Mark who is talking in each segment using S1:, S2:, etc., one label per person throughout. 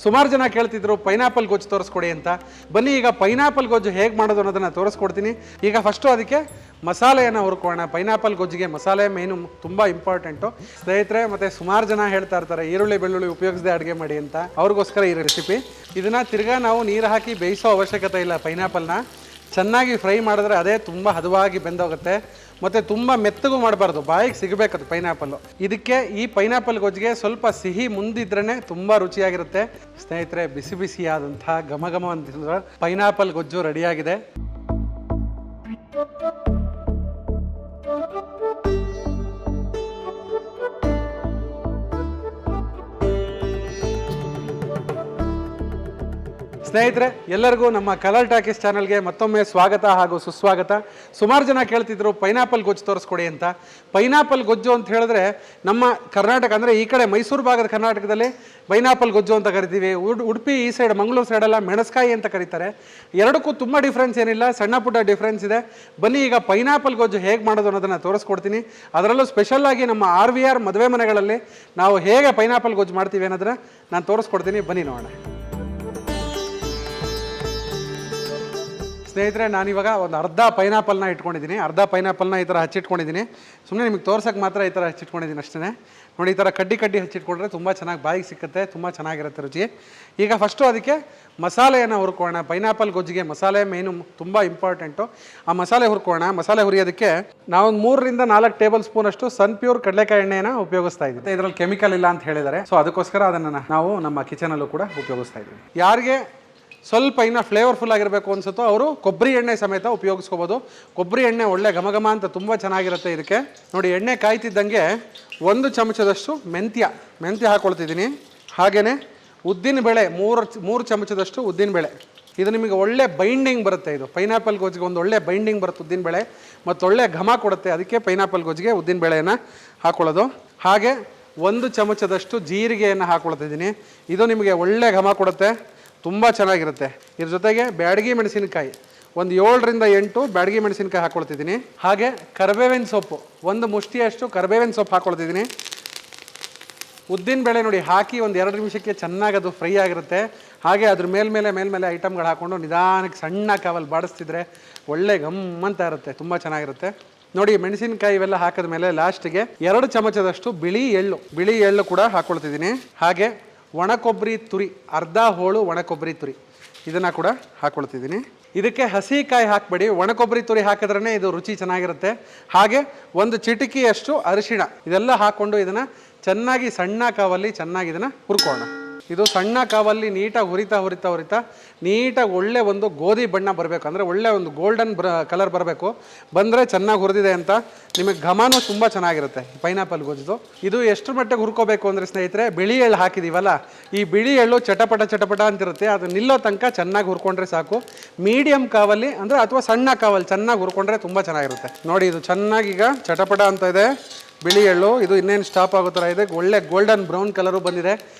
S1: ಸುಮಾರು ಜನ ಕೇಳ್ತಿದ್ರು ಪೈನಾಪಲ್ ಗೊಜ್ಜು ತೋರಿಸ್ಕೊಡಿ ಅಂತ. ಬನ್ನಿ ಈಗ ಪೈನಾಪಲ್ ಗೊಜ್ಜು ಹೇಗೆ ಮಾಡೋದು ಅನ್ನೋದನ್ನು ತೋರಿಸ್ಕೊಡ್ತೀನಿ. ಈಗ ಫಸ್ಟು ಅದಕ್ಕೆ ಮಸಾಲೆಯನ್ನು ಹುರ್ಕೋಣ. ಪೈನಾಪಲ್ ಗೊಜ್ಜಿಗೆ ಮಸಾಲೆ ಮೇನು ತುಂಬ ಇಂಪಾರ್ಟೆಂಟು ಸ್ನೇಹಿತರೆ. ಮತ್ತು ಸುಮಾರು ಜನ ಹೇಳ್ತಾ ಇರ್ತಾರೆ ಈರುಳ್ಳಿ ಬೆಳ್ಳುಳ್ಳಿ ಉಪಯೋಗಿಸದೆ ಅಡುಗೆ ಮಾಡಿ ಅಂತ. ಅವ್ರಿಗೋಸ್ಕರ ಈ ರೆಸಿಪಿ. ಇದನ್ನು ತಿರ್ಗಾ ನಾವು ನೀರು ಹಾಕಿ ಬೇಯಿಸೋ ಅವಶ್ಯಕತೆ ಇಲ್ಲ. ಪೈನಾಪಲ್ನ ಚೆನ್ನಾಗಿ ಫ್ರೈ ಮಾಡಿದ್ರೆ ಅದೇ ತುಂಬ ಹದವಾಗಿ ಬೆಂದೋಗುತ್ತೆ. ಮತ್ತು ತುಂಬ ಮೆತ್ತಗೂ ಮಾಡಬಾರ್ದು, ಬಾಯಿಗೆ ಸಿಗಬೇಕದು ಪೈನಾಪಲ್ಲು. ಇದಕ್ಕೆ ಈ ಪೈನಾಪಲ್ ಗೊಜ್ಜಿಗೆ ಸ್ವಲ್ಪ ಸಿಹಿ ಮುಂದಿದ್ರೇ ತುಂಬ ರುಚಿಯಾಗಿರುತ್ತೆ ಸ್ನೇಹಿತರೆ. ಬಿಸಿ ಬಿಸಿಯಾದಂಥ ಘಮ ಘಮ ಅಂತ ಪೈನಾಪಲ್ ಗೊಜ್ಜು ರೆಡಿಯಾಗಿದೆ. ಸ್ನೇಹಿತರೆ, ಎಲ್ಲರಿಗೂ ನಮ್ಮ ಕಲರ್ ಟಾಕೀಸ್ ಚಾನಲ್ಗೆ ಮತ್ತೊಮ್ಮೆ ಸ್ವಾಗತ ಹಾಗೂ ಸುಸ್ವಾಗತ. ಸುಮಾರು ಜನ ಕೇಳ್ತಿದ್ರು ಪೈನಾಪಲ್ ಗೊಜ್ಜು ತೋರಿಸ್ಕೊಡಿ ಅಂತ. ಪೈನಾಪಲ್ ಗೊಜ್ಜು ಅಂತ ಹೇಳಿದ್ರೆ ನಮ್ಮ ಕರ್ನಾಟಕ ಅಂದರೆ ಈ ಕಡೆ ಮೈಸೂರು ಭಾಗದ ಕರ್ನಾಟಕದಲ್ಲಿ ಪೈನಾಪಲ್ ಗೊಜ್ಜು ಅಂತ ಕರಿತೀವಿ. ಉಡುಪಿ ಈ ಸೈಡ್ ಮಂಗಳೂರು ಸೈಡೆಲ್ಲ ಮೆಣಸ್ಕಾಯಿ ಅಂತ ಕರೀತಾರೆ. ಎರಡಕ್ಕೂ ತುಂಬ ಡಿಫ್ರೆನ್ಸ್ ಏನಿಲ್ಲ, ಸಣ್ಣ ಪುಟ್ಟ ಡಿಫ್ರೆನ್ಸ್ ಇದೆ. ಬನ್ನಿ ಈಗ ಪೈನಾಪಲ್ ಗೊಜ್ಜು ಹೇಗೆ ಮಾಡೋದು ಅನ್ನೋದನ್ನು ತೋರಿಸ್ಕೊಡ್ತೀನಿ. ಅದರಲ್ಲೂ ಸ್ಪೆಷಲ್ಲಾಗಿ ನಮ್ಮ RVR ಮದುವೆ ಮನೆಗಳಲ್ಲಿ ನಾವು ಹೇಗೆ ಪೈನಾಪಲ್ ಗೊಜ್ಜು ಮಾಡ್ತೀವಿ ಅನ್ನೋದನ್ನು ನಾನು ತೋರಿಸ್ಕೊಡ್ತೀನಿ. ಬನ್ನಿ ನೋಡೋಣ. ಸ್ನೇಹಿತರೆ, ನಾನಿವಾಗ ಒಂದು ಅರ್ಧ ಪೈನಾಪಲ್ನ ಇಟ್ಕೊಂಡಿದ್ದೀನಿ. ಅರ್ಧ ಪೈನಾಪಲ್ನ ಈ ಥರ ಹಚ್ಚಿಟ್ಕೊಂಡಿದ್ದೀನಿ. ಸುಮ್ಮನೆ ನಿಮಗೆ ತೋರ್ಸೋಕ್ಕೆ ಮಾತ್ರ ಈ ಥರ ಹಚ್ಚಿಟ್ಕೊಂಡಿದ್ದೀನಿ ಅಷ್ಟೇ. ನೋಡಿ, ಈ ಥರ ಕಡ್ಡಿ ಹಚ್ಚಿಟ್ಕೊಂಡ್ರೆ ತುಂಬ ಚೆನ್ನಾಗಿ ಬಾಯಿಗೆ ಸಿಕ್ಕುತ್ತೆ, ತುಂಬ ಚೆನ್ನಾಗಿರುತ್ತೆ ರುಚಿ. ಈಗ ಫಸ್ಟು ಅದಕ್ಕೆ ಮಸಾಲೆಯನ್ನು ಹುರ್ಕೋಣ. ಪೈನಾಪಲ್ ಗೊಜ್ಜಿಗೆ ಮಸಾಲೆ ಮೇನು ತುಂಬ ಇಂಪಾರ್ಟೆಂಟು. ಆ ಮಸಾಲೆ ಹುರ್ಕೋಣ. ಮಸಾಲೆ ಹುರಿಯೋದಕ್ಕೆ ನಾವು 3ರಿಂದ 4 ಟೇಬಲ್ ಸ್ಪೂನ್ ಅಷ್ಟು ಸನ್ಪ್ಯೂರ್ ಕಡಲೆಕಾಯಿ ಎಣ್ಣೆಯನ್ನು ಉಪಯೋಗಿಸ್ತಾ ಇದ್ದೀವಿ. ಇದರಲ್ಲಿ ಕೆಮಿಕಲ್ ಇಲ್ಲ ಅಂತ ಹೇಳಿದ್ದಾರೆ, ಸೊ ಅದಕ್ಕೋಸ್ಕರ ಅದನ್ನು ನಾವು ನಮ್ಮ ಕಿಚನಲ್ಲೂ ಕೂಡ ಉಪಯೋಗಿಸ್ತಾ ಇದ್ದೀವಿ. ಯಾರಿಗೆ ಸ್ವಲ್ಪ ಇನ್ನೂ ಫ್ಲೇವರ್ಫುಲ್ ಆಗಿರಬೇಕು ಅನ್ಸುತ್ತೋ ಅವರು ಕೊಬ್ಬರಿ ಎಣ್ಣೆ ಸಮೇತ ಉಪಯೋಗಿಸ್ಕೋಬೋದು. ಕೊಬ್ಬರಿ ಎಣ್ಣೆ ಒಳ್ಳೆ ಘಮ ಅಂತ ತುಂಬ ಚೆನ್ನಾಗಿರುತ್ತೆ ಇದಕ್ಕೆ. ನೋಡಿ, ಎಣ್ಣೆ ಕಾಯ್ತಿದ್ದಂಗೆ 1 ಚಮಚದಷ್ಟು ಮೆಂತ್ಯ ಹಾಕ್ಕೊಳ್ತಿದ್ದೀನಿ. ಹಾಗೆಯೇ ಉದ್ದಿನಬೇಳೆ 3 ಚಮಚದಷ್ಟು ಉದ್ದಿನಬೇಳೆ. ಇದು ನಿಮಗೆ ಒಳ್ಳೆ ಬೈಂಡಿಂಗ್ ಬರುತ್ತೆ. ಇದು ಪೈನಾಪಲ್ ಗೊಜ್ಜಿಗೆ ಒಂದು ಒಳ್ಳೆ ಬೈಂಡಿಂಗ್ ಬರುತ್ತೆ ಉದ್ದಿನಬೇಳೆ, ಮತ್ತು ಒಳ್ಳೆ ಘಮ ಕೊಡುತ್ತೆ. ಅದಕ್ಕೆ ಪೈನಾಪಲ್ ಗೊಜ್ಜಿಗೆ ಉದ್ದಿನಬೇಳೆಯನ್ನು ಹಾಕ್ಕೊಳ್ಳೋದು. ಹಾಗೆ 1 ಚಮಚದಷ್ಟು ಜೀರಿಗೆಯನ್ನು ಹಾಕ್ಕೊಳ್ತಿದ್ದೀನಿ. ಇದು ನಿಮಗೆ ಒಳ್ಳೆ ಘಮ ಕೊಡುತ್ತೆ, ತುಂಬ ಚೆನ್ನಾಗಿರುತ್ತೆ. ಇದ್ರ ಜೊತೆಗೆ ಬ್ಯಾಡಗಿ ಮೆಣಸಿನಕಾಯಿ ಒಂದು 7ರಿಂದ 8 ಬ್ಯಾಡಗಿ ಮೆಣಸಿನಕಾಯಿ ಹಾಕ್ಕೊಳ್ತಿದ್ದೀನಿ. ಹಾಗೆ ಕರಿಬೇವಿನ ಸೊಪ್ಪು 1 ಮುಷ್ಟಿಯಷ್ಟು ಕರಿಬೇವಿನ ಸೊಪ್ಪು ಹಾಕ್ಕೊಳ್ತಿದ್ದೀನಿ. ಉದ್ದಿನಬೇಳೆ ನೋಡಿ ಹಾಕಿ ಒಂದು 2 ನಿಮಿಷಕ್ಕೆ ಚೆನ್ನಾಗಿ ಅದು ಫ್ರೈ ಆಗಿರುತ್ತೆ. ಹಾಗೆ ಅದ್ರ ಮೇಲ್ಮೇಲೆ ಐಟಮ್ಗಳು ಹಾಕ್ಕೊಂಡು ನಿಧಾನಕ್ಕೆ ಸಣ್ಣ ಕಾವಲ್ಲಿ ಬಾಡಿಸ್ತಿದ್ರೆ ಒಳ್ಳೆ ಗಮ್ಮಂತ ಇರುತ್ತೆ, ತುಂಬ ಚೆನ್ನಾಗಿರುತ್ತೆ. ನೋಡಿ, ಮೆಣಸಿನಕಾಯಿ ಇವೆಲ್ಲ ಹಾಕಿದ ಮೇಲೆ ಲಾಸ್ಟಿಗೆ 2 ಚಮಚದಷ್ಟು ಬಿಳಿ ಎಳ್ಳು ಕೂಡ ಹಾಕ್ಕೊಳ್ತಿದ್ದೀನಿ. ಹಾಗೆ ಒಣ ಕೊಬ್ಬರಿ ತುರಿ, ಅರ್ಧ ಹೋಳು ಒಣ ಕೊಬ್ಬರಿ ತುರಿ, ಇದನ್ನು ಕೂಡ ಹಾಕ್ಕೊಳ್ತಿದ್ದೀನಿ. ಇದಕ್ಕೆ ಹಸಿ ಕಾಯಿ ಹಾಕಬೇಡಿ, ಒಣ ಕೊಬ್ಬರಿ ತುರಿ ಹಾಕಿದ್ರೇ ಇದು ರುಚಿ ಚೆನ್ನಾಗಿರುತ್ತೆ. ಹಾಗೆ 1 ಚಿಟಿಕೆಯಷ್ಟು ಅರಿಶಿಣ, ಇದೆಲ್ಲ ಹಾಕ್ಕೊಂಡು ಇದನ್ನು ಚೆನ್ನಾಗಿ ಸಣ್ಣ ಕಾವಲ್ಲಿ ಚೆನ್ನಾಗಿ ಇದನ್ನು ಹುರ್ಕೋಣ. ಇದು ಸಣ್ಣ ಕಾವಲ್ಲಿ ನೀಟಾಗಿ ಹುರಿತಾ ನೀಟಾಗಿ ಒಳ್ಳೆ ಒಂದು ಗೋಧಿ ಬಣ್ಣ ಬರಬೇಕು. ಅಂದರೆ ಒಳ್ಳೆ ಒಂದು ಗೋಲ್ಡನ್ ಕಲರ್ ಬರಬೇಕು. ಬಂದರೆ ಚೆನ್ನಾಗಿ ಹುರಿದಿದೆ ಅಂತ ನಿಮಗೆ ಘಮನೂ ತುಂಬ ಚೆನ್ನಾಗಿರುತ್ತೆ ಪೈನಾಪಲ್ ಗೊಜ್ಜು. ಇದು ಎಷ್ಟು ಮಟ್ಟಿಗೆ ಹುರ್ಕೋಬೇಕು ಅಂದರೆ ಸ್ನೇಹಿತರೆ, ಬಿಳಿ ಎಳ್ಳು ಹಾಕಿದ್ದೀವಲ್ಲ, ಈ ಬಿಳಿ ಎಳ್ಳು ಚಟಪಟ ಅಂತಿರುತ್ತೆ. ಅದು ನಿಲ್ಲೋ ತನಕ ಚೆನ್ನಾಗಿ ಹುರ್ಕೊಂಡ್ರೆ ಸಾಕು. ಮೀಡಿಯಮ್ ಕಾವಲ್ಲಿ ಅಂದರೆ ಅಥವಾ ಸಣ್ಣ ಕಾವಲ್ಲಿ ಚೆನ್ನಾಗಿ ಹುರ್ಕೊಂಡ್ರೆ ತುಂಬ ಚೆನ್ನಾಗಿರುತ್ತೆ. ನೋಡಿ, ಇದು ಚೆನ್ನಾಗಿ ಈಗ ಚಟಪಟ ಅಂತ ಇದೆ ಬಿಳಿ ಎಳ್ಳು. ಇದು ಇನ್ನೇನು ಸ್ಟಾಪ್ ಆಗೋ ಥರ ಇದೆ, ಒಳ್ಳೆ ಗೋಲ್ಡನ್ ಬ್ರೌನ್ ಕಲರು ಬಂದಿದೆ.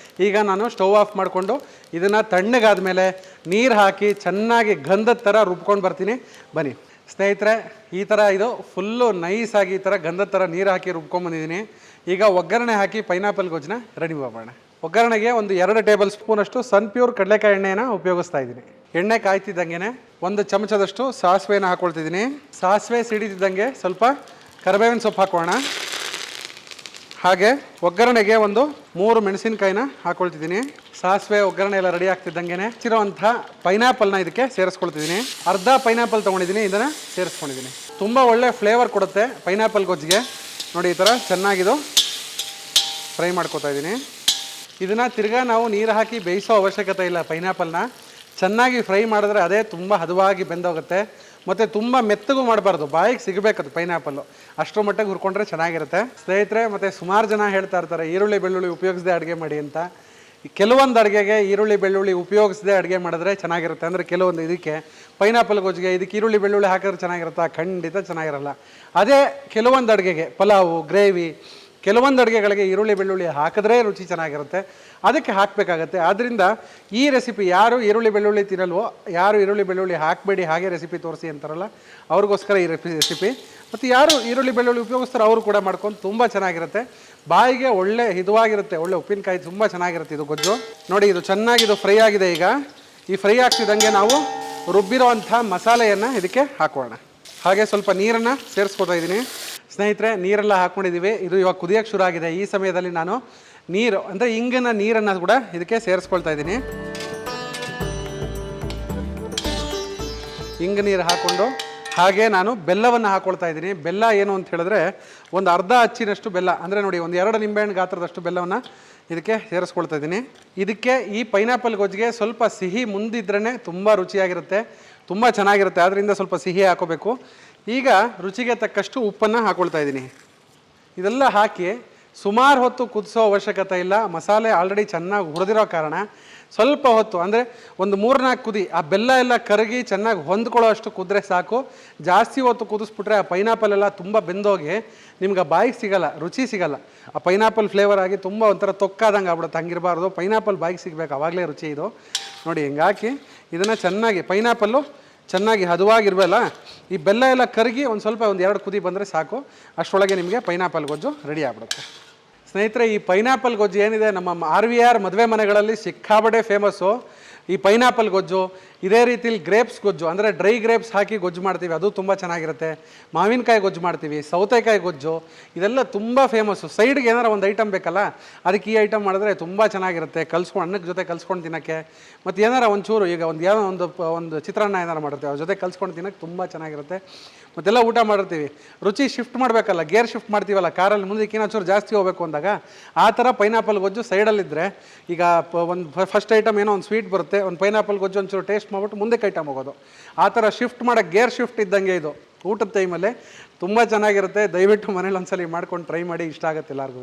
S1: ಈಗ ನಾನು ಸ್ಟವ್ ಆಫ್ ಮಾಡಿಕೊಂಡು ಇದನ್ನು ತಣ್ಣಗಾದ ಮೇಲೆ ನೀರು ಹಾಕಿ ಚೆನ್ನಾಗಿ ಗಂಧದ ಥರ ರುಬ್ಕೊಂಡು ಬರ್ತೀನಿ. ಬನ್ನಿ ಸ್ನೇಹಿತರೆ, ಈ ಥರ ಇದು ಫುಲ್ಲು ನೈಸಾಗಿ ಈ ಥರ ಗಂಧದ ಥರ ನೀರು ಹಾಕಿ ರುಬ್ಕೊಂಡ್ಬಂದಿದ್ದೀನಿ. ಈಗ ಒಗ್ಗರಣೆ ಹಾಕಿ ಪೈನಾಪಲ್ ಗೊಜ್ಜನ್ನ ರೆಡಿ ಮಾಡೋಣ. ಒಗ್ಗರಣೆಗೆ ಒಂದು 2 ಟೇಬಲ್ ಸ್ಪೂನ್ ಅಷ್ಟು ಸನ್ಪ್ಯೂರ್ ಕಡಲೆಕಾಯಿ ಎಣ್ಣೆಯನ್ನು ಉಪಯೋಗಿಸ್ತಾ ಇದ್ದೀನಿ. ಎಣ್ಣೆ ಕಾಯ್ತಿದ್ದಂಗೆ 1 ಚಮಚದಷ್ಟು ಸಾಸಿವೆನ ಹಾಕ್ಕೊಳ್ತಿದ್ದೀನಿ. ಸಾಸಿವೆ ಸಿಡಿತಿದ್ದಂಗೆ ಸ್ವಲ್ಪ ಕರಿಬೇವಿನ ಸೊಪ್ಪು ಹಾಕೋಣ. ಹಾಗೆ ಒಗ್ಗರಣೆಗೆ ಒಂದು 3 ಮೆಣಸಿನಕಾಯಿನ ಹಾಕ್ಕೊಳ್ತಿದ್ದೀನಿ. ಸಾಸಿವೆ ಒಗ್ಗರಣೆ ಎಲ್ಲ ರೆಡಿ ಆಗ್ತಿದ್ದಂಗೆ ಹಚ್ಚಿರೋವಂಥ ಪೈನಾಪಲ್ನ ಇದಕ್ಕೆ ಸೇರಿಸ್ಕೊಳ್ತಿದ್ದೀನಿ. ಅರ್ಧ ಪೈನಾಪಲ್ ತೊಗೊಂಡಿದ್ದೀನಿ, ಇದನ್ನು ಸೇರಿಸ್ಕೊಂಡಿದ್ದೀನಿ. ತುಂಬ ಒಳ್ಳೆ ಫ್ಲೇವರ್ ಕೊಡುತ್ತೆ ಪೈನಾಪಲ್ ಗೊಜ್ಜಿಗೆ. ನೋಡಿ, ಈ ಥರ ಚೆನ್ನಾಗಿದು ಫ್ರೈ ಮಾಡ್ಕೊತಾ ಇದ್ದೀನಿ. ಇದನ್ನು ತಿರ್ಗಾ ನಾವು ನೀರು ಹಾಕಿ ಬೇಯಿಸೋ ಅವಶ್ಯಕತೆ ಇಲ್ಲ. ಪೈನಾಪಲ್ನ ಚೆನ್ನಾಗಿ ಫ್ರೈ ಮಾಡಿದ್ರೆ ಅದೇ ತುಂಬ ಹದವಾಗಿ ಬೆಂದೋಗುತ್ತೆ. ಮತ್ತು ತುಂಬ ಮೆತ್ತಗೂ ಮಾಡಬಾರ್ದು, ಬಾಯಿಗೆ ಸಿಗಬೇಕದು ಪೈನಾಪಲ್ಲು. ಅಷ್ಟರ ಮಟ್ಟಿಗೆ ಹುರ್ಕೊಂಡ್ರೆ ಚೆನ್ನಾಗಿರುತ್ತೆ ಸ್ನೇಹಿತರೆ. ಮತ್ತು ಸುಮಾರು ಜನ ಹೇಳ್ತಾ ಇರ್ತಾರೆ ಈರುಳ್ಳಿ ಬೆಳ್ಳುಳ್ಳಿ ಉಪಯೋಗಿಸದೆ ಅಡುಗೆ ಮಾಡಿ ಅಂತ. ಕೆಲವೊಂದು ಅಡುಗೆಗೆ ಈರುಳ್ಳಿ ಬೆಳ್ಳುಳ್ಳಿ ಉಪಯೋಗಿಸದೆ ಅಡುಗೆ ಮಾಡಿದ್ರೆ ಚೆನ್ನಾಗಿರುತ್ತೆ. ಅಂದರೆ ಕೆಲವೊಂದು ಇದಕ್ಕೆ ಪೈನಾಪಲ್ ಗೊಜ್ಜಿಗೆ ಇದಕ್ಕೆ ಈರುಳ್ಳಿ ಬೆಳ್ಳುಳ್ಳಿ ಹಾಕಿದ್ರೆ ಚೆನ್ನಾಗಿರುತ್ತಾ? ಖಂಡಿತ ಚೆನ್ನಾಗಿರಲ್ಲ. ಅದೇ ಕೆಲವೊಂದು ಅಡುಗೆಗೆ ಪಲಾವು, ಗ್ರೇವಿ, ಕೆಲವೊಂದು ಅಡುಗೆಗಳಿಗೆ ಈರುಳ್ಳಿ ಬೆಳ್ಳುಳ್ಳಿ ಹಾಕಿದ್ರೆ ರುಚಿ ಚೆನ್ನಾಗಿರುತ್ತೆ, ಅದಕ್ಕೆ ಹಾಕಬೇಕಾಗತ್ತೆ. ಆದ್ದರಿಂದ ಈ ರೆಸಿಪಿ ಯಾರು ಈರುಳ್ಳಿ ಬೆಳ್ಳುಳ್ಳಿ ತಿನ್ನಲ್ವೋ, ಯಾರು ಈರುಳ್ಳಿ ಬೆಳ್ಳುಳ್ಳಿ ಹಾಕಬೇಡಿ ಹಾಗೆ ರೆಸಿಪಿ ತೋರಿಸಿ ಅಂತಾರಲ್ಲ, ಅವ್ರಿಗೋಸ್ಕರ ಈ ರೆಸಿಪಿ. ಮತ್ತು ಯಾರು ಈರುಳ್ಳಿ ಬೆಳ್ಳುಳ್ಳಿ ಉಪಯೋಗಿಸ್ತಾರೋ ಅವರು ಕೂಡ ಮಾಡ್ಕೊಂಡು ತುಂಬ ಚೆನ್ನಾಗಿರುತ್ತೆ. ಬಾಯಿಗೆ ಒಳ್ಳೆ ಹಿತವಾಗಿರುತ್ತೆ, ಒಳ್ಳೆ ಉಪ್ಪಿನಕಾಯಿ ತುಂಬ ಚೆನ್ನಾಗಿರುತ್ತೆ ಇದು ಗೊಜ್ಜು. ನೋಡಿ ಇದು ಚೆನ್ನಾಗಿ ಇದು ಫ್ರೈ ಆಗಿದೆ. ಈಗ ಈ ಫ್ರೈ ಆಗ್ತಿದ್ದಂಗೆ ನಾವು ರುಬ್ಬಿರೋವಂಥ ಮಸಾಲೆಯನ್ನು ಇದಕ್ಕೆ ಹಾಕೋಣ. ಹಾಗೆ ಸ್ವಲ್ಪ ನೀರನ್ನು ಸೇರಿಸ್ಕೊತಾ ಇದ್ದೀನಿ ಸ್ನೇಹಿತರೆ. ನೀರೆಲ್ಲ ಹಾಕ್ಕೊಂಡಿದ್ದೀವಿ. ಇದು ಇವಾಗ ಕುದಿಯೋಕ್ಕೆ ಶುರು ಆಗಿದೆ. ಈ ಸಮಯದಲ್ಲಿ ನಾನು ನೀರು ಅಂದರೆ ಇಂಗಿನ ನೀರನ್ನು ಕೂಡ ಇದಕ್ಕೆ ಸೇರಿಸ್ಕೊಳ್ತಾ ಇದ್ದೀನಿ. ಇಂಗು ನೀರು ಹಾಕ್ಕೊಂಡು ಹಾಗೆ ನಾನು ಬೆಲ್ಲವನ್ನು ಹಾಕ್ಕೊಳ್ತಾ ಇದ್ದೀನಿ. ಬೆಲ್ಲ ಏನು ಅಂತ ಹೇಳಿದ್ರೆ ಒಂದು ಅರ್ಧ ಅಚ್ಚಿನಷ್ಟು ಬೆಲ್ಲ, ಅಂದರೆ ನೋಡಿ ಒಂದು 2 ನಿಂಬೆಹಣ್ಣು ಗಾತ್ರದಷ್ಟು ಬೆಲ್ಲವನ್ನು ಇದಕ್ಕೆ ಸೇರಿಸ್ಕೊಳ್ತಾ ಇದ್ದೀನಿ. ಇದಕ್ಕೆ ಈ ಪೈನಾಪಲ್ ಗೊಜ್ಜಿಗೆ ಸ್ವಲ್ಪ ಸಿಹಿ ಮುಂದಿದ್ರೇ ತುಂಬ ರುಚಿಯಾಗಿರುತ್ತೆ, ತುಂಬ ಚೆನ್ನಾಗಿರುತ್ತೆ. ಆದ್ದರಿಂದ ಸ್ವಲ್ಪ ಸಿಹಿ ಹಾಕೋಬೇಕು. ಈಗ ರುಚಿಗೆ ತಕ್ಕಷ್ಟು ಉಪ್ಪನ್ನು ಹಾಕ್ಕೊಳ್ತಾ ಇದ್ದೀನಿ. ಇದೆಲ್ಲ ಹಾಕಿ ಸುಮಾರು ಹೊತ್ತು ಕುದಿಸೋ ಅವಶ್ಯಕತೆ ಇಲ್ಲ. ಮಸಾಲೆ ಆಲ್ರೆಡಿ ಚೆನ್ನಾಗಿ ಹುರಿದಿರೋ ಕಾರಣ ಸ್ವಲ್ಪ ಹೊತ್ತು ಅಂದರೆ ಒಂದು 3-4 ಕುದಿ ಆ ಬೆಲ್ಲ ಎಲ್ಲ ಕರಗಿ ಚೆನ್ನಾಗಿ ಹೊಂದ್ಕೊಳ್ಳೋ ಅಷ್ಟು ಕುದ್ರೆ ಸಾಕು. ಜಾಸ್ತಿ ಹೊತ್ತು ಕುದಿಸ್ಬಿಟ್ರೆ ಆ ಪೈನಾಪಲ್ ಎಲ್ಲ ತುಂಬ ಬೆಂದೋಗಿ ನಿಮ್ಗೆ ಬಾಯಿಗೆ ಸಿಗಲ್ಲ, ರುಚಿ ಸಿಗಲ್ಲ. ಆ ಪೈನಾಪಲ್ ಫ್ಲೇವರ್ ಆಗಿ ತುಂಬ ಒಂಥರ ತೊಕ್ಕಾದಂಗೆ ಆಗ್ಬಿಡುತ್ತೆ. ಹಂಗಿರಬಾರ್ದು, ಪೈನಾಪಲ್ ಬಾಯಿಗೆ ಸಿಗಬೇಕು, ಆವಾಗಲೇ ರುಚಿ ಇದು. ನೋಡಿ ಹಿಂಗಾಕಿ ಇದನ್ನು ಚೆನ್ನಾಗಿ ಪೈನಾಪಲ್ಲು ಚೆನ್ನಾಗಿ ಹದವಾಗಿರ್ಬಲ್ಲ. ಈ ಬೆಲ್ಲ ಎಲ್ಲ ಕರಗಿ ಒಂದು ಸ್ವಲ್ಪ 1-2 ಕುದಿ ಬಂದರೆ ಸಾಕು. ಅಷ್ಟರೊಳಗೆ ನಿಮಗೆ ಪೈನಾಪಲ್ ಗೊಜ್ಜು ರೆಡಿ ಆಗ್ಬಿಡುತ್ತೆ. ಸ್ನೇಹಿತರೆ, ಈ ಪೈನಾಪಲ್ ಗೊಜ್ಜು ಏನಿದೆ ನಮ್ಮ RVR ಮದುವೆ ಮನೆಗಳಲ್ಲಿ ಸಿಕ್ಕಾಬಡೆ ಫೇಮಸ್ಸು. ಈ ಪೈನಾಪಲ್ ಗೊಜ್ಜು, ಇದೇ ರೀತಿಲಿ ಗ್ರೇಪ್ಸ್ ಗೊಜ್ಜು ಅಂದರೆ ಡ್ರೈ ಗ್ರೇಪ್ಸ್ ಹಾಕಿ ಗೊಜ್ಜು ಮಾಡ್ತೀವಿ, ಅದು ತುಂಬ ಚೆನ್ನಾಗಿರುತ್ತೆ. ಮಾವಿನಕಾಯಿ ಗೊಜ್ಜು ಮಾಡ್ತೀವಿ, ಸೌತೆಕಾಯಿ ಗೊಜ್ಜು, ಇದೆಲ್ಲ ತುಂಬ ಫೇಮಸ್ಸು. ಸೈಡ್ಗೆ ಏನಾರು ಒಂದು ಐಟಮ್ ಬೇಕಲ್ಲ, ಅದಕ್ಕೆ ಈ ಐಟಮ್ ಮಾಡಿದ್ರೆ ತುಂಬ ಚೆನ್ನಾಗಿರುತ್ತೆ. ಕಲ್ಸ್ಕೊಂಡು ಅನ್ನಕ್ಕೆ ಜೊತೆ ಕಲ್ಸ್ಕೊಂಡು ತಿನ್ನೋಕ್ಕೆ, ಮತ್ತು ಏನಾರು ಒಂಚೂರು ಈಗ ಏನೋ ಒಂದು ಚಿತ್ರಾನ್ನ ಏನಾರು ಮಾಡಿರ್ತೀವಿ, ಅವ್ರ ಜೊತೆ ಕಲ್ಸ್ಕೊಂಡು ತಿನ್ನೋಕ್ಕೆ ತುಂಬ ಚೆನ್ನಾಗಿರುತ್ತೆ. ಮತ್ತೆಲ್ಲ ಊಟ ಮಾಡಿರ್ತೀವಿ, ರುಚಿ ಶಿಫ್ಟ್ ಮಾಡಬೇಕಲ್ಲ, ಗೇರ್ ಶಿಫ್ಟ್ ಮಾಡ್ತೀವಲ್ಲ ಕಾರಲ್ಲಿ, ಮುಂದಕ್ಕೆ ಇನ್ನೊಂಚೂರು ಜಾಸ್ತಿ ಹೋಗಬೇಕು ಅಂದಾಗ ಆ ಥರ ಪೈನಾಪಲ್ ಗೊಜ್ಜು ಸೈಡಲ್ಲಿದ್ದರೆ ಈಗ ಒಂದು ಫಸ್ಟ್ ಐಟಮ್ ಏನೋ ಒಂದು ಸ್ವೀಟ್ ಬರುತ್ತೆ, ಒಂದು ಪೈನಾಪಲ್ ಗೊಜ್ಜು ಒಂಚೂರು ಟೇಸ್ಟ್ ಮಾಡಿಬಿಟ್ಟು ಮುಂದಕ್ಕೆ ಐಟಮ್ ಹೋಗೋದು. ಆ ಥರ ಶಿಫ್ಟ್ ಮಾಡೋಕ್ಕೆ ಗೇರ್ ಶಿಫ್ಟ್ ಇದ್ದಂಗೆ ಇದು ಊಟದ ಟೈಮಲ್ಲಿ ತುಂಬ ಚೆನ್ನಾಗಿರುತ್ತೆ. ದಯವಿಟ್ಟು ಮನೇಲಿ ಒಂದ್ಸಲ ಮಾಡ್ಕೊಂಡು ಟ್ರೈ ಮಾಡಿ, ಇಷ್ಟ ಆಗುತ್ತೆ ಎಲ್ಲರಿಗೂ.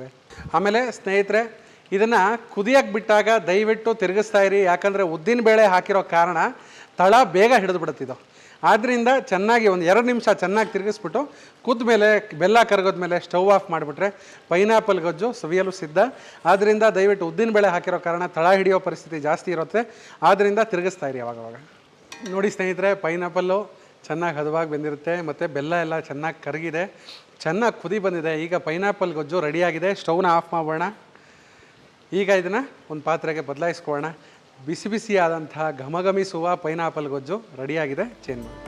S1: ಆಮೇಲೆ ಸ್ನೇಹಿತರೆ, ಇದನ್ನು ಕುದಿಯೋಕ್ಕೆ ಬಿಟ್ಟಾಗ ದಯವಿಟ್ಟು ತಿರುಗಿಸ್ತಾ ಇರಿ, ಯಾಕಂದರೆ ಉದ್ದಿನಬೇಳೆ ಹಾಕಿರೋ ಕಾರಣ ತಳ ಬೇಗ ಹಿಡಿದು ಬಿಡುತ್ತಿದ್ದು. ಆದ್ದರಿಂದ ಚೆನ್ನಾಗಿ ಒಂದು 2 ನಿಮಿಷ ಚೆನ್ನಾಗಿ ತಿರುಗಿಸ್ಬಿಟ್ಟು ಕುದ್ದ ಮೇಲೆ ಬೆಲ್ಲ ಕರಗೋದ್ಮೇಲೆ ಸ್ಟವ್ ಆಫ್ ಮಾಡಿಬಿಟ್ರೆ ಪೈನಾಪಲ್ ಗೊಜ್ಜು ಸವಿಯಲು ಸಿದ್ಧ. ಆದ್ದರಿಂದ ದಯವಿಟ್ಟು ಉದ್ದಿನಬೇಳೆ ಹಾಕಿರೋ ಕಾರಣ ತಳ ಹಿಡಿಯೋ ಪರಿಸ್ಥಿತಿ ಜಾಸ್ತಿ ಇರುತ್ತೆ. ಆದ್ದರಿಂದ ತಿರುಗಿಸ್ತಾ ಇರಿ ಅವಾಗವಾಗ. ನೋಡಿ ಸ್ನೇಹಿತರೆ, ಪೈನಾಪಲ್ಲು ಚೆನ್ನಾಗಿ ಹದವಾಗಿ ಬೆಂದಿರುತ್ತೆ ಮತ್ತು ಬೆಲ್ಲ ಎಲ್ಲ ಚೆನ್ನಾಗಿ ಕರಗಿದೆ, ಚೆನ್ನಾಗಿ ಕುದಿ ಬಂದಿದೆ. ಈಗ ಪೈನಾಪಲ್ ಗೊಜ್ಜು ರೆಡಿಯಾಗಿದೆ. ಸ್ಟವ್ನ ಆಫ್ ಮಾಡೋಣ. ಈಗ ಇದನ್ನು ಒಂದು ಪಾತ್ರೆಗೆ ಬದಲಾಯಿಸ್ಕೊಳ್ಳೋಣ. ಬಿಸಿ ಬಿಸಿಯಾದಂತಹ ಘಮಘಮಿಸುವ ಪೈನಾಪಲ್ ಗೊಜ್ಜು ರೆಡಿಯಾಗಿದೆ. ಚೇಂಜ್ ಮಾಡಿ.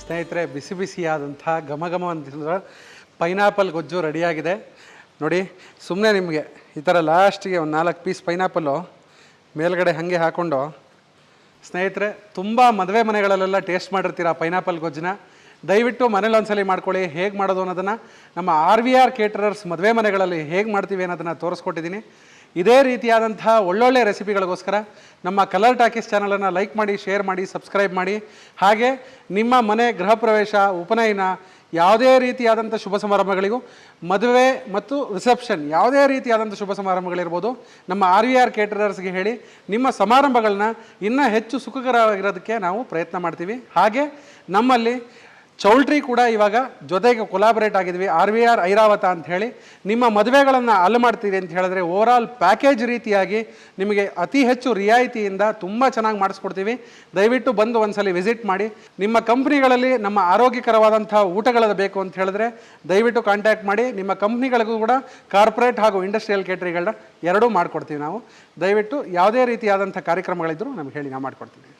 S1: ಸ್ನೇಹಿತರೆ, ಬಿಸಿ ಬಿಸಿಯಾದಂಥ ಘಮಘಮ ಅಂತಂದ್ರೆ ಪೈನಾಪಲ್ ಗೊಜ್ಜು ರೆಡಿಯಾಗಿದೆ. ನೋಡಿ, ಸುಮ್ಮನೆ ನಿಮಗೆ ಈ ಥರ ಲಾಸ್ಟಿಗೆ ಒಂದು 4 ಪೀಸ್ ಪೈನಾಪಲ್ಲು ಮೇಲ್ಗಡೆ ಹಾಗೆ ಹಾಕ್ಕೊಂಡು, ಸ್ನೇಹಿತರೆ ತುಂಬ ಮದುವೆ ಮನೆಗಳಲ್ಲೆಲ್ಲ ಟೇಸ್ಟ್ ಮಾಡಿರ್ತೀರ ಪೈನಾಪಲ್ ಗೊಜ್ಜನ್ನ. ದಯವಿಟ್ಟು ಮನೇಲಿ ಒಂದ್ಸಲ ಮಾಡ್ಕೊಳ್ಳಿ. ಹೇಗೆ ಮಾಡೋದು ಅನ್ನೋದನ್ನು ನಮ್ಮ RVR ಕೇಟರರ್ಸ್ ಮದುವೆ ಮನೆಗಳಲ್ಲಿ ಹೇಗೆ ಮಾಡ್ತೀವಿ ಅನ್ನೋದನ್ನು ತೋರಿಸ್ಕೊಟ್ಟಿದ್ದೀನಿ. ಇದೇ ರೀತಿಯಾದಂಥ ಒಳ್ಳೊಳ್ಳೆ ರೆಸಿಪಿಗಳಿಗೋಸ್ಕರ ನಮ್ಮ ಕಲರ್ ಟಾಕೀಸ್ ಚಾನಲನ್ನು ಲೈಕ್ ಮಾಡಿ, ಶೇರ್ ಮಾಡಿ, ಸಬ್ಸ್ಕ್ರೈಬ್ ಮಾಡಿ. ಹಾಗೆ ನಿಮ್ಮ ಮನೆ ಗೃಹ ಪ್ರವೇಶ, ಉಪನಯನ, ಯಾವುದೇ ರೀತಿಯಾದಂಥ ಶುಭ ಸಮಾರಂಭಗಳಿಗೂ, ಮದುವೆ ಮತ್ತು ರಿಸೆಪ್ಷನ್ ಯಾವುದೇ ರೀತಿಯಾದಂಥ ಶುಭ ಸಮಾರಂಭಗಳಿರ್ಬೋದು, ನಮ್ಮ RVR ಕೇಟರರ್ಸ್ಗೆ ಹೇಳಿ ನಿಮ್ಮ ಸಮಾರಂಭಗಳನ್ನ ಇನ್ನೂ ಹೆಚ್ಚು ಸುಖಕರವಾಗಿರೋದಕ್ಕೆ ನಾವು ಪ್ರಯತ್ನ ಮಾಡ್ತೀವಿ. ಹಾಗೆ ನಮ್ಮಲ್ಲಿ ಚೌಲ್ಟ್ರಿ ಕೂಡ ಇವಾಗ ಜೊತೆಗೆ ಕೊಲಾಬರೇಟ್ ಆಗಿದ್ವಿ, RVR ಐರಾವತ ಅಂತ ಹೇಳಿ. ನಿಮ್ಮ ಮದುವೆಗಳನ್ನು ಅಲ್ಲಿ ಮಾಡ್ತೀರಿ ಅಂತ ಹೇಳಿದ್ರೆ ಓವರಾಲ್ ಪ್ಯಾಕೇಜ್ ರೀತಿಯಾಗಿ ನಿಮಗೆ ಅತಿ ಹೆಚ್ಚು ರಿಯಾಯಿತಿಯಿಂದ ತುಂಬ ಚೆನ್ನಾಗಿ ಮಾಡಿಸ್ಕೊಡ್ತೀವಿ. ದಯವಿಟ್ಟು ಬಂದು ಒಂದ್ಸಲ ವಿಸಿಟ್ ಮಾಡಿ. ನಿಮ್ಮ ಕಂಪ್ನಿಗಳಲ್ಲಿ ನಮ್ಮ ಆರೋಗ್ಯಕರವಾದಂಥ ಊಟಗಳು ಬೇಕು ಅಂತ ಹೇಳಿದ್ರೆ ದಯವಿಟ್ಟು ಕಾಂಟ್ಯಾಕ್ಟ್ ಮಾಡಿ. ನಿಮ್ಮ ಕಂಪ್ನಿಗಳಿಗೂ ಕೂಡ ಕಾರ್ಪೊರೇಟ್ ಹಾಗೂ ಇಂಡಸ್ಟ್ರಿಯಲ್ ಕೇಟರಿಂಗ್ಗಳನ್ನ ಎರಡೂ ಮಾಡಿಕೊಡ್ತೀವಿ ನಾವು. ದಯವಿಟ್ಟು ಯಾವುದೇ ರೀತಿಯಾದಂಥ ಕಾರ್ಯಕ್ರಮಗಳಿದ್ದರೂ ನಮ್ಗೆ ಹೇಳಿ, ನಾವು ಮಾಡಿಕೊಡ್ತೀವಿ.